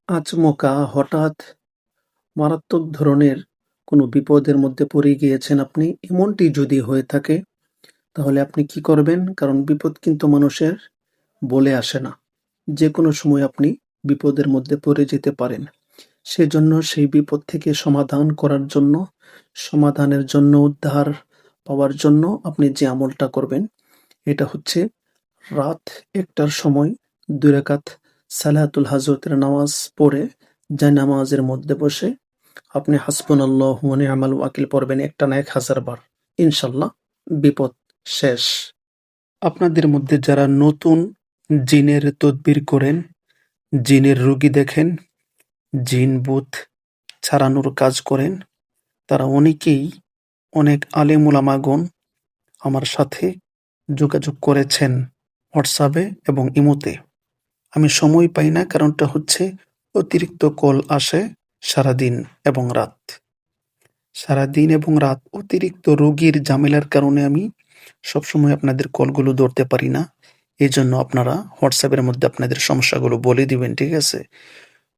আচমকা হঠাৎ মারাত্মক ধরনের কোনো বিপদের মধ্যে পড়ে গিয়েছেন আপনি, এমনটি যদি হয়ে থাকে তাহলে আপনি কি করবেন? কারণ বিপদ কিন্তু মানুষের বলে আসে না। যেকোনো সময় আপনি বিপদের মধ্যে পড়ে যেতে পারেন। সেজন্য সেই বিপদ থেকে সমাধান করার জন্য, সমাধানের জন্য, উদ্ধার পাওয়ার জন্য আপনি যে আমলটা করবেন, এটা হচ্ছে রাত ১টার সময় ২ রাকাত সালাতুল হাজতের নামাজ পড়ে জায়নামাজের মধ্যে বসে আপনি হাসবুনাল্লাহু ওয়া নি'মাল ওয়াকিল পড়বেন একটানা ১০০০ বার। ইনশাআল্লাহ বিপদ শেষ। আপনাদের মধ্যে যারা নতুন জিনের তদবির করেন, জিনের রোগী দেখেন, জিন ভূত ছাড়ানোর কাজ করেন, তারা অনেকেই অনেক আলেম ওলামাগণ আমার সাথে যোগাযোগ করেছেন হোয়াটসঅ্যাপে এবং ইমোতে। আমি সময় পাই না, কারণটা হচ্ছে অতিরিক্ত কল আসে সারাদিন এবং রাত। সারাদিন এবং রাত অতিরিক্ত রোগীর ঝামেলার কারণে আমি সবসময় আপনাদের কলগুলো ধরতে পারি না। এজন্য আপনারা হোয়াটসঅ্যাপের মধ্যে আপনাদের সমস্যাগুলো বলে দিবেন, ঠিক আছে?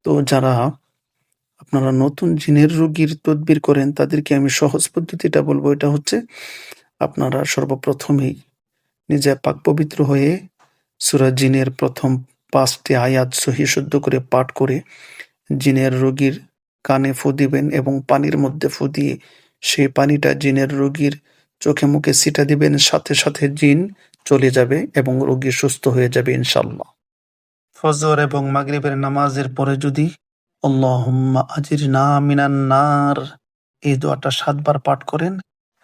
তো যারা আপনারা নতুন জিনের রোগীর তদবির করেন তাদেরকে আমি সহজ পদ্ধতিটা বলবো। এটা হচ্ছে আপনারা সর্বপ্রথমেই নিজে পাক পবিত্র হয়ে সূরা জিনের প্রথম ৫টি আয়াত সহি শুদ্ধ করে পাঠ করে জিনের রোগীর কানে ফু দিবেন এবং পানির মধ্যে ফু দিয়ে সেই পানিটা জিনের রোগীর চোখে মুখে ছিটা দিবেন, সাথে সাথে জিন চলে যাবে এবং রোগী সুস্থ হয়ে যাবে ইনশাল্লাহ। ফজর এবং মাগরিবের নামাজের পরে যদি আল্লাহুম্মা আজিরনা মিনান নার এই দোয়াটা ৭ বার পাঠ করেন,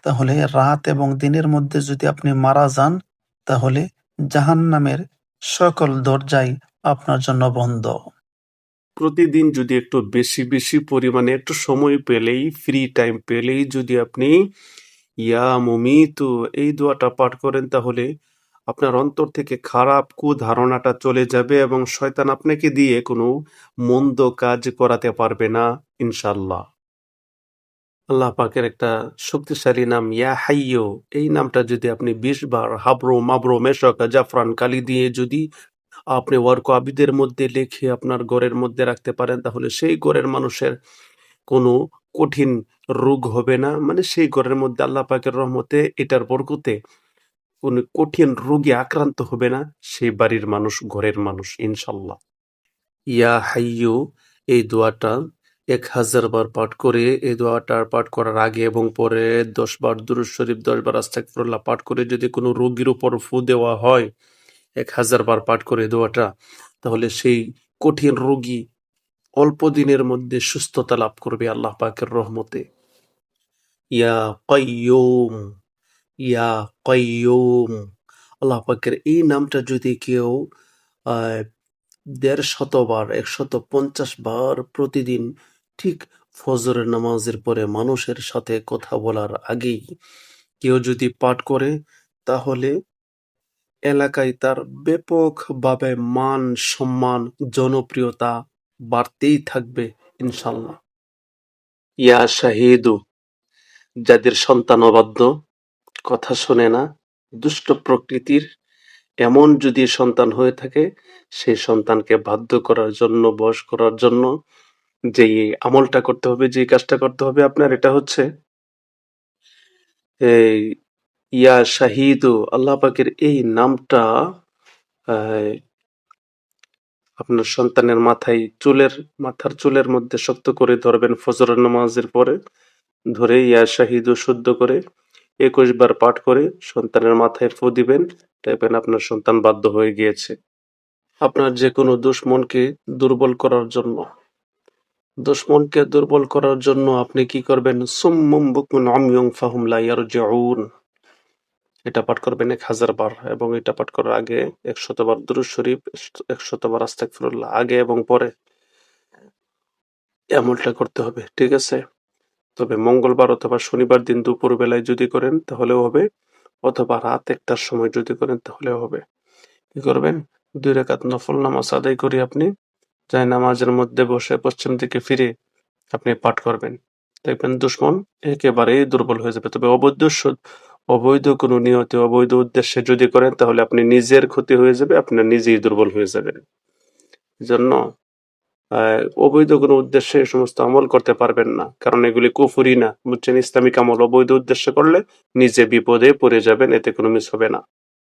তাহলে রাত এবং দিনের মধ্যে যদি আপনি মারা যান, তাহলে জাহান্নামের সকল দরজাই আপনার জন্য বন্ধ। প্রতিদিন যদি একটু বেশি বেশি পরিমাণে একটু সময় পেলেই, ফ্রি টাইম পেলেই যদি আপনি ইয়া মুমিতু এই দোয়াটা পাঠ করেন, তাহলে আপনার অন্তর থেকে খারাপ কুধারণাটা চলে যাবে এবং শয়তান আপনাকে দিয়ে কোনো মন্দ কাজ করাতে পারবে না ইনশাল্লাহ। আল্লাহ পাকের একটা শক্তিশালী নাম ইয়া হাইয়্যু, এই নামটা যদি আপনি ২০ বার হাবরো মাবরো মেশক জাফরান কালি দিয়ে যদি আপনি ওয়ার্ক আবিদের মধ্যে লিখে আপনার ঘরের মধ্যে রাখতে পারেন, তাহলে সেই ঘরের মানুষের কোনো কঠিন রোগ হবে না। মানে সেই ঘরের মধ্যে আল্লাহ পাকের রহমতে এটার বরকতে কোনো কঠিন রোগে আক্রান্ত হবে না সেই বাড়ির মানুষ, ঘরের মানুষ ইনশাল্লাহ। ইয়া হাইয়্যু এই দোয়াটা ১০০০ বার পাঠ করে, এই দোয়াটা পাঠ করার আগে এবং পরে ১০ বার দুরূদ শরীফ, ১০ বার আস্তাগফিরুল্লাহ পাঠ করে যদি কোনো রোগীর উপর ফু দেওয়া হয় ১০০০ বার পাঠ করে দোয়াটা, তাহলে সেই কঠিন রোগী অল্প দিনের মধ্যে সুস্থতা লাভ করবে আল্লাহ পাকের রহমতে। ইয়া কাইয়্যুম, ইয়া কাইয়্যুম, আল্লাহ পাকের এই নামটা যদি কেউ ১৫০ বার ১৫০ বার প্রতিদিন ঠিক ফজরের নামাজের পরে মানুষের সাথে কথা বলার আগেই কেউ যদি পাঠ করে, তাহলে এলাকায় তার ব্যাপকভাবে মান সম্মান জনপ্রিয়তা বাড়তেই থাকবে ইনশাল্লাহ। ইয়া শাহিদু, যাদের সন্তান অবাধ্য, কথা শোনে না, দুষ্ট প্রকৃতির, এমন যদি সন্তান হয়ে থাকে, সেই সন্তানকে বাধ্য করার জন্য, বশ করার জন্য যে আমলটা করতে হবে, যে কাজটা করতে হবে আপনার, এটা হচ্ছে এই ইয়া শাহিদু, আল্লাহ পাকের এই নামটা আপনার সন্তানের মাথার চুলের মধ্যে শক্ত করে ধরবেন ফজরের নামাজের পরে। ধরে ইয়া শাহিদু শুদ্ধ করে ২১ বার পাঠ করে সন্তানের মাথায় ফু দিবেন, দেখবেন আপনার সন্তান বাধ্য হয়ে গিয়েছে। আপনার যে কোনো দুশমনকে দুর্বল করার জন্য আপনি কি করবেন? সুম্মুম বুকমুন উময়ুন ফাহুম লা ইয়ারজিউন, এটা পাঠ করবেন ১০০০ বার এবং এটা পাঠ করার আগে ১০০ বার দুরূদ শরীফ, ১০০ বার আস্তাগফিরুল্লাহ আগে এবং পরে আমলটা করতে হবে, ঠিক আছে? তবে মঙ্গলবার অথবা শনিবার দিন দুপুর বেলায় যদি করেন তাহলেও হবে, অথবা রাত ১টার সময় যদি করেন তাহলেও হবে। কি করবেন? ২ রাকাত নফল নামাজ আদায় করে আপনি জায়নামাজের মধ্যে বসে পশ্চিম দিকে ফিরে আপনি পাঠ করবেন। দেখবেন দুশমন একেবারেই দুর্বল হয়ে যাবে। তবে অবৈধ কোনো নিয়তে, অবৈধ উদ্দেশ্যে যদি করেন তাহলে আপনি নিজের ক্ষতি হয়ে যাবে, আপনার নিজেই দুর্বল হয়ে যাবেন। এজন্য অবৈধ কোনো উদ্দেশ্যে এই সমস্ত আমল করতে পারবেন না, কারণ এগুলি কুফরি না, বুঝছেন? ইসলামিক আমল অবৈধ উদ্দেশ্যে করলে নিজে বিপদে পড়ে যাবেন, এতে কোনো মিস হবে না।